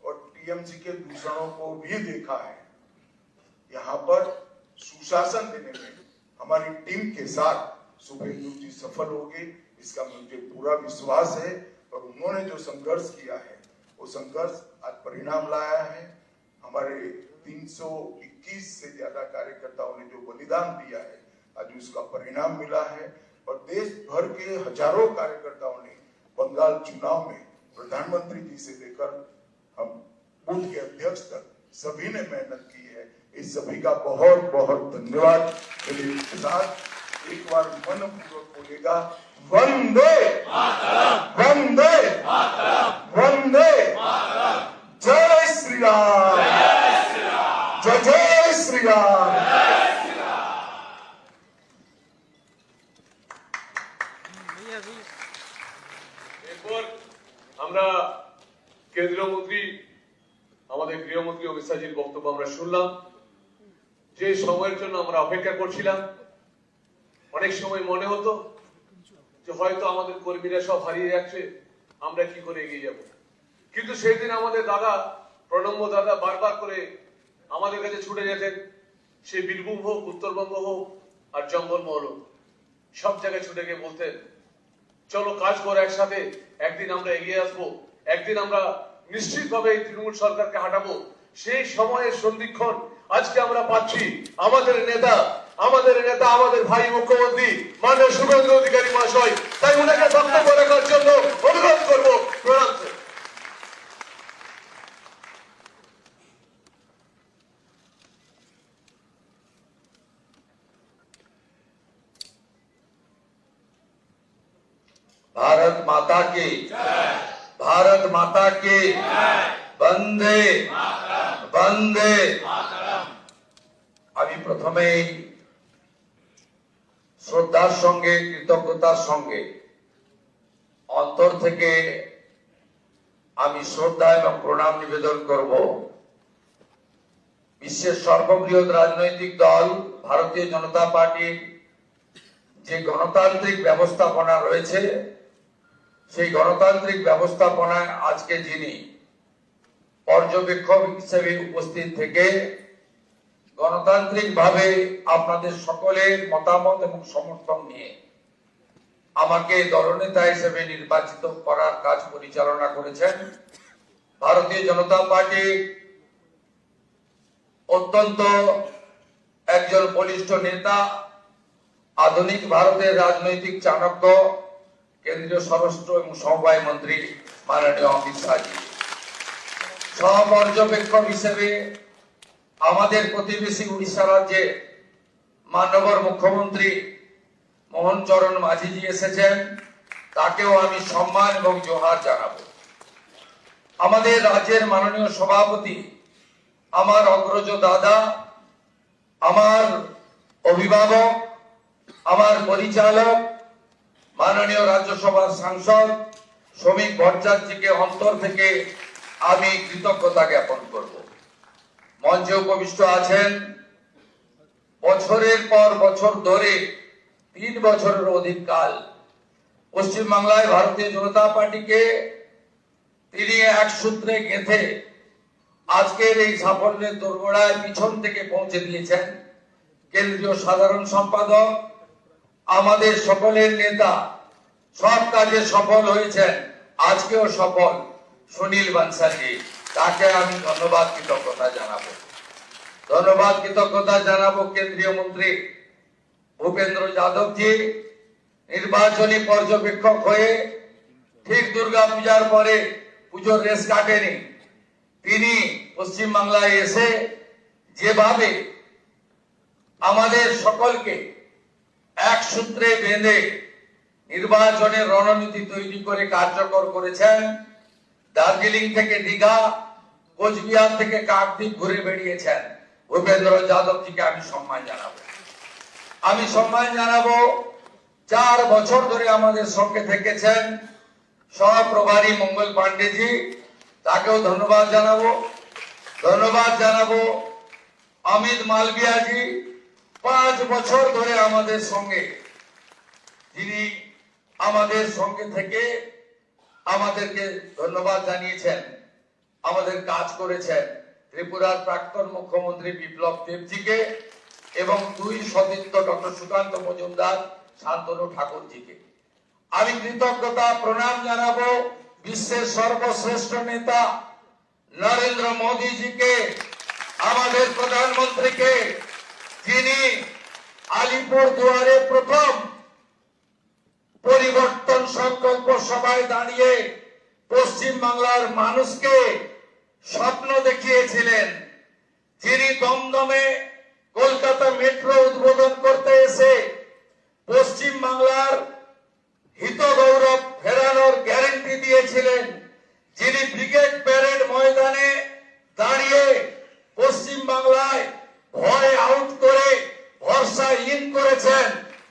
और टीएमसी के दूषणों को भी देखा है। यहाँ पर सुशासन देने में हमारी टीम के साथ शुभेंदु जी सफल होंगे, इसका मुझे पूरा विश्वास है। और उन्होंने जो संघर्ष किया है वो संघर्ष आज परिणाम लाया है। हमारे 321 से ज्यादा कार्यकर्ताओं ने जो बलिदान दिया है, आज उसका परिणाम मिला है। और देश भर के हजारों कार्यकर्ताओं ने बंगाल चुनाव में प्रधानमंत्री जी से लेकर हम बूथ के अध्यक्ष तक सभी ने मेहनत की है। इस सभी का बहुत बहुत धन्यवाद। मेरे साथ एक बार मन पूर्वक बोलेगा, वंदे वंदे वंदे, जय श्री राम, जय जय श्री राम। এরপর আমরা কেন্দ্রীয় মন্ত্রী আমাদের গৃহমন্ত্রী অমিত শাহজির বক্তব্য আমরা শুনলাম। যে সময়ের জন্য আমরা অপেক্ষা করছিলাম, অনেক সময় মনে হতো যে হয়তো আমাদের কর্মীরা সব হারিয়ে যাচ্ছে, আমরা কি করে এগিয়ে যাব। কিন্তু সেই দিন আমাদের দাদা, প্রণম্য দাদা বারবার করে আমাদের কাছে ছুটে যেতেন। সে বীরভূম হোক, উত্তরবঙ্গ হোক আর জঙ্গলমহল হোক, সব জায়গায় ছুটে গিয়ে বলতেন, চলো কাজ করো একসাথে, একদিন আমরা এগিয়ে আসবো, একদিন আমরা নিশ্চিতভাবে এই তৃণমূল সরকারকে হাঁটাবো। সেই সময়ের সন্ধিক্ষণ আজকে আমরা পাচ্ছি। আমাদের নেতা, আমাদের ভাই মুখ্যমন্ত্রী মাননীয় শুভেন্দু অধিকারী মহাশয়। তাই উনাকে বক্তব্য রাখার জন্য অনুরোধ করবো। প্রণাম। भारत माता की, भारत माता की, वंदे वंदे। আমি প্রথমেই শ্রদ্ধার সঙ্গে, কৃতজ্ঞতার সঙ্গে অন্তর থেকে আমি শ্রদ্ধা এবং প্রণাম নিবেদন করব বিশ্বের সর্ববৃহৎ রাজনৈতিক দল ভারতীয় জনতা পার্টির যে গণতান্ত্রিক ব্যবস্থাপনা রয়েছে, সেই গণতান্ত্রিক ব্যবস্থাপনায় আজকে যিনি পর্যবেক্ষক হিসেবে উপস্থিত থেকে গণতান্ত্রিক ভাবে আপনাদের সকলের মতামত এবং সমর্থন নিয়ে আমাকে দলনেতা হিসেবে নির্বাচিত করার কাজ পরিচালনা করেছেন। ভারতীয় জনতা পার্টি অত্যন্ত একজন বলিষ্ঠ নেতা, আধুনিক ভারতের রাজনৈতিক চাণক্য, কেন্দ্রীয় স্বরাষ্ট্র এবং সমবায় মন্ত্রী মাননীয় অমিত শাহজি, সহপর্যবেক্ষক হিসেবে আমাদের প্রতিবেশী উড়িষ্যা রাজ্যে মাননীয় মুখ্যমন্ত্রী মোহন চরণ মাঝিজি এসেছেন, তাকেও আমি সম্মান এবং জোহার জানাবো। আমাদের রাজ্যের মাননীয় সভাপতি, আমার অগ্রজ দাদা, আমার অভিভাবক, আমার পরিচালক, মাননীয় রাজ্যসভার সাংসদ শ্রমিক ভট্টাচার্যকে অন্তর থেকে আমি কৃতজ্ঞতা জ্ঞাপন করব। মঞ্চে উপবিষ্ট আছেন বছরের পর বছর ধরে 3 বছরের অধিক কাল পশ্চিমবাংলায় ভারতীয় জনতা পার্টিকে তিনি এক সূত্রে গেঁথে আজকের এই সাফল্যের দোরগোড়ায় পিছন থেকে পৌঁছে দিয়েছেন কেন্দ্রীয় সাধারণ সম্পাদক, আমাদের সকলের নেতা, সব কাজে সফল হয়েছেন, আজকেও সফল সুনীল বানসালজি, তাকে আমি ধন্যবাদ কৃতজ্ঞতা জানাবো। ধন্যবাদ কৃতজ্ঞতা জানাবো কেন্দ্রীয় মন্ত্রী ভূপেন্দ্র যাদবজি, নির্বাচনী পর্যবেক্ষক হয়ে ঠিক দুর্গা পূজার পরে পুজোর রেস কাটেনি, তিনি পশ্চিম বাংলায় এসে যেভাবে আমাদের সকলকে এক সূত্রে বেঁধে নির্বাচনের রণনীতি তৈরি করে কার্যকর করেছেন। দার্জিলিং থেকে দীঘা, কোচবিহার থেকে কাকদ্বীপ ঘুরে বেরিয়েছেন। ভূপেন্দ্র যাদবজিকে আমি সম্মান জানাবো। আমি সম্মান জানাবো 4 বছর ধরে আমাদের সঙ্গে থেকেছেন সহপ্রভারী মঙ্গল পান্ডেজি, তাকেও ধন্যবাদ জানাবো। ধন্যবাদ জানাবো অমিত মালভিয়াজি, 5 বছর ধরে আমাদের সঙ্গে, যিনি আমাদের সঙ্গে থেকে আমাদেরকে ধন্যবাদ জানিয়েছেন, আমাদের কাজ করেছেন। ত্রিপুরার প্রাক্তন মুখ্যমন্ত্রী বিপ্লব দেবজিকে এবং 2 সতীর্থ ডক্টর সুকান্ত মজুমদার, শান্তনু ঠাকুরজিকে আমি কৃতজ্ঞতা প্রণাম জানাবো। বিশ্বের সর্বশ্রেষ্ঠ নেতা নরেন্দ্র মোদীজিকে, আমাদের প্রধানমন্ত্রীকে, যিনি আলিপুর দুয়ারে প্রথম পরিবর্তন সংকল্প সভায় দাঁড়িয়ে পশ্চিম বাংলার মানুষকে স্বপ্ন দেখিয়েছিলেন, যিনি দমদমে কলকাতা মেট্রো উদ্বোধন করতে এসে পশ্চিম বাংলার হিত গৌরব ফেরানোর গ্যারান্টি দিয়েছিলেন, যিনি ব্রিগেড প্যারেড ময়দানে দাঁড়িয়ে পশ্চিম বাংলায় ভয় আউট করে ভরসা ইন করেছেন,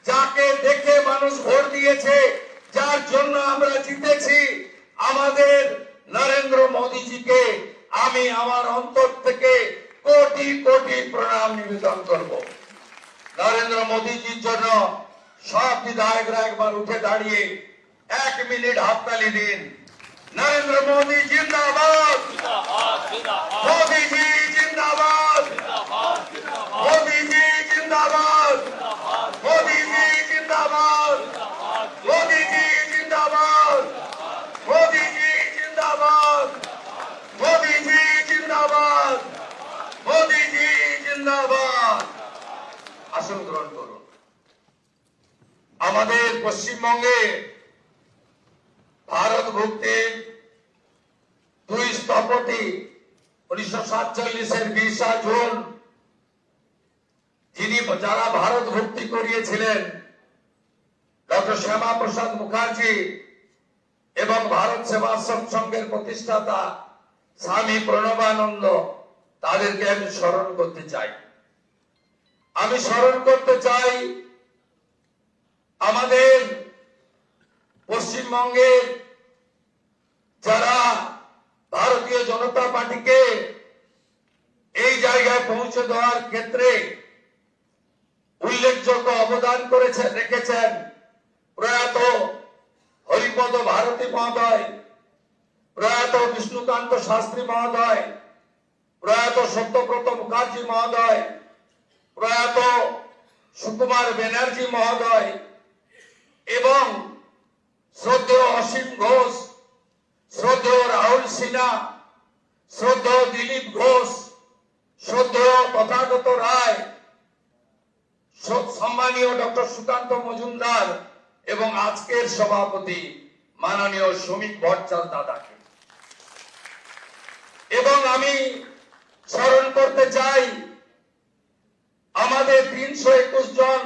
যাকে দেখে মানুষ ভোট দিয়েছে, যার জন্য আমরা জিতেছি, আমাদের নরেন্দ্র মোদীজিকে আমি আমার অন্তর থেকে কোটি কোটি প্রণাম নিবেদন করব। নরেন্দ্র মোদীজির জন্য সব বিধায়করা একবার উঠে দাঁড়িয়ে 1 মিনিট হাততালি দিন। নরেন্দ্র মোদী জিন্দাবাদ, মোদীজি জিন্দাবাদ, মোদীজি জিন্দাবাদ, মোদীজি জিন্দাবাদ, মোদীজি জিন্দাবাদ, মোদীজি জিন্দাবাদ, মোদীজি জিন্দাবাদ, মোদীজি জিন্দাবাদ। আসন গ্রহণ করুন। আমাদের পশ্চিমবঙ্গে ভারত ভুক্তির 2 স্থপতি 1947-এর 20 জুন যিনি যারা ভারত ভক্তি করিয়েছিলেন, ডক্টর শ্যামা প্রসাদ মুখার্জি এবং ভারত সেবাশ্রম সংঘের প্রতিষ্ঠাতা স্বামী প্রণবানন্দ, তাদেরকে আমি স্মরণ করতে চাই। আমি স্মরণ করতে চাই আমাদের পশ্চিমবঙ্গে যারা ভারতীয় জনতা পার্টিকে এই জায়গায় পৌঁছে দেওয়ার ক্ষেত্রে উল্লেখযোগ্য অবদান করেছেন, রেখেছেন। প্রয়াত হরিপদ ভারতী মহোদয়, প্রয়াত বিষ্ণুকান্ত শাস্ত্রী মহোদয়, প্রয়াত সত্যব্রত মুখার্জি মহোদয়, প্রয়াত সুকুমার ব্যানার্জি মহোদয় এবং শ্রদ্ধেয় অসীম ঘোষ, শ্রদ্ধেয় রাহুল সিনহা, শ্রদ্ধেয় দিলীপ ঘোষ, শ্রদ্ধেয় তথাগত রায়, সম্মানীয় ডক্টর সুকান্ত মজুমদার এবং আজকের সভাপতি মাননীয় শ্রমিক ভট্টাচার্য দাদাকে। এবং আমি স্মরণ করতে চাই আমাদের 321 জন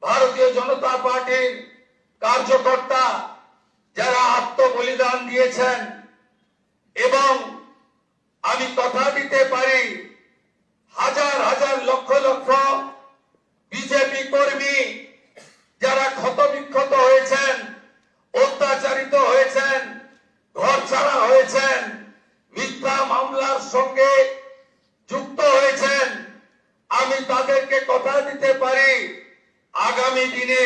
ভারতীয় জনতা পার্টির কার্যকর্তা যারা আত্মবলিদান দিয়েছেন, এবং আমি কথা দিতে পারি হাজার হাজার লক্ষ লক্ষ বিজেপি কর্মী যারা ক্ষতবিক্ষত হয়েছেন, অত্যাচারিত হয়েছেন, ঘর ছাড়া হয়েছেন, মিথ্যা মামলার সঙ্গে যুক্ত হয়েছেন, আমি তাদেরকে কথা দিতে পারি আগামী দিনে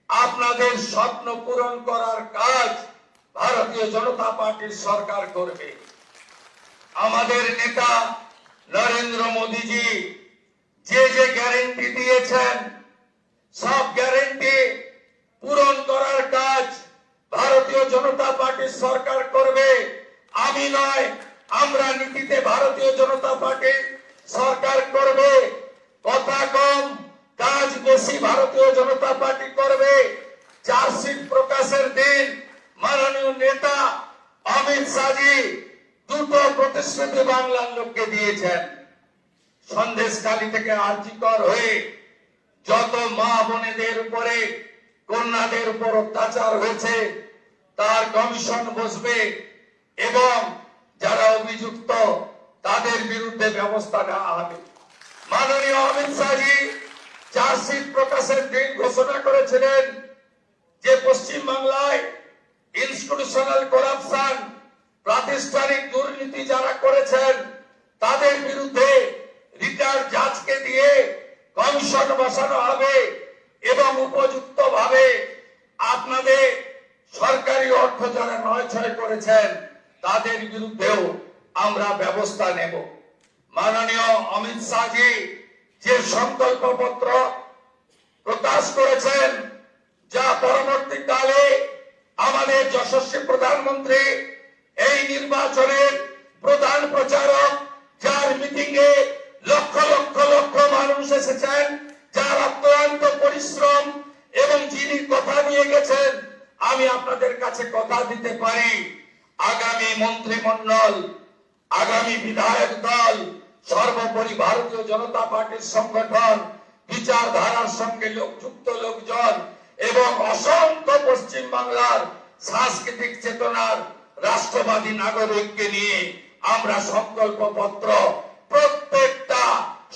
আপনাদের স্বপ্ন পূরণ করার কাজ ভারতীয় জনতা পার্টির সরকার করবে। আমাদের নেতা নরেন্দ্র মোদীজি যে যে গ্যারেন্টি দিয়েছেন সব গ্যারেন্টি পূরণ করার কাজ ভারতীয় জনতা পার্টির সরকার করবে। আমি নয়, আমরা নীতিতে ভারতীয় জনতা পার্টির সরকার করবে। কথা কম, কাজ বেশি ভারতীয় জনতা পার্টি করবে। চার্জশিট প্রকাশের দিন মাননীয় নেতা অমিত শাহজি দুটো প্রতিশ্রুতি বাংলার লোককে দিয়েছেন। সন্দেশখালী থেকে আর্জিকর হয়ে যত মা বোনেদের উপরে, কন্যাদের উপর অত্যাচার হয়েছে তার কমিশন বসবে এবং যারা অভিযুক্ত তাদের বিরুদ্ধে ব্যবস্থা নেওয়া হবে। মাননীয় অমিত শাহজি চার্জশিট প্রকাশের দিন ঘোষণা করেছিলেন যে পশ্চিম বাংলায় ইনস্টিটিউশনাল করাপশন, প্রাতিষ্ঠানিক দুর্নীতি যারা করেছেন তাদের বিরুদ্ধে রিটায়ার্ড জাজকে দিয়ে কমিশন বসানো হবে এবং উপযুক্ত ভাবে আপনাদের সরকারি অর্থ যারা নয়ছয় করেছেন তাদের বিরুদ্ধেও আমরা ব্যবস্থা নেব। মাননীয় অমিত শাহজি যে সংকল্পপত্র প্রকাশ করেছেন, যা পরবর্তীকালে আমাদের যশস্বী প্রধানমন্ত্রী এই নির্বাচনের প্রধান প্রচারক, যার মিটিং এ লক্ষ লক্ষ লক্ষ মানুষ এসেছেন, যার অক্লান্ত পরিশ্রম এবং যিনি কথা নিয়ে গেছেন, আমি আপনাদের কাছে কথা দিতে পারি আগামী মন্ত্রিমণ্ডল, আগামী বিধায়ক দল, সর্বোপরি ভারতীয় জনতা পার্টির সংগঠন, বিচারধারার সঙ্গে যুক্ত লোকজন এবং অসংখ্য পশ্চিম বাংলার সাংস্কৃতিক চেতনার রাষ্ট্রবাদী নাগরিককে নিয়ে আমরা সংকল্পপত্র প্রত্যেকটা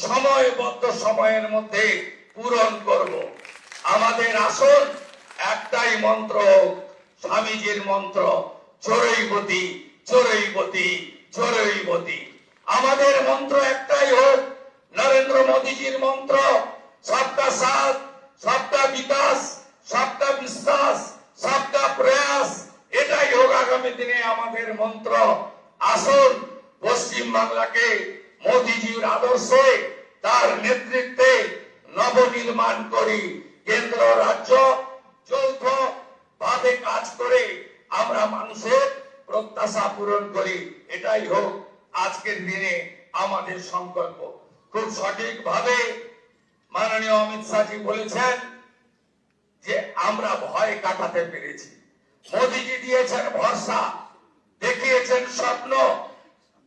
সময়বদ্ধ সময়ের মধ্যে পূরণ করব। আমাদের আসল একটাই মন্ত্র, স্বামীজির মন্ত্র, চোরৈবতী চোরৈবতী চোরৈবতী। আমাদের মন্ত্র একটাই হোক নরেন্দ্র মোদীজির মন্ত্র, সবকা সাথ, সবকা বিকাশ, সবকা বিশ্বাস, সবকা প্রয়াস। এটাই হোক আগামী দিনে আমাদের মন্ত্র। আসুন পশ্চিম বাংলাকে মোদীজির আদর্শে, তার নেতৃত্বে নবনির্মাণ করি। কেন্দ্র রাজ্য যৌথ ভাবে কাজ করে আমরা মানুষের প্রত্যাশা পূরণ করি। এটাই হোক আজকের দিনে আমাদের সংকল্প। খুব সঠিক ভাবে মাননীয় অমিত শাহজি বলেছেন যে আমরা ভয় কাটাতে পেরেছি। মোদীজি দিয়েছেন ভরসা, দেখিয়েছেন স্বপ্ন,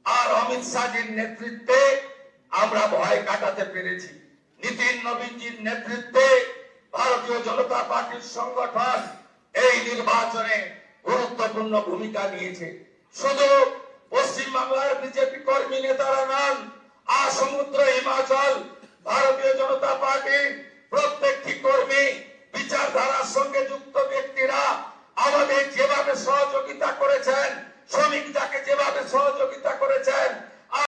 আর অমিত শাহজির নেতৃত্বে আমরা ভয় কাটাতে পেরেছি। নীতিন নবীনজির নেতৃত্বে ভারতীয় জনতা পার্টির সংগঠন এই নির্বাচনে গুরুত্বপূর্ণ ভূমিকা নিয়েছে। শুধু পশ্চিম বাংলার বিজেপি কর্মী নেতারা নন, সমুদ্র হিমাচল ভারতীয় জনতা পার্টির প্রত্যেকটি কর্মী, বিচারধারার সঙ্গে যুক্ত ব্যক্তিরা আমাদের যেভাবে সহযোগিতা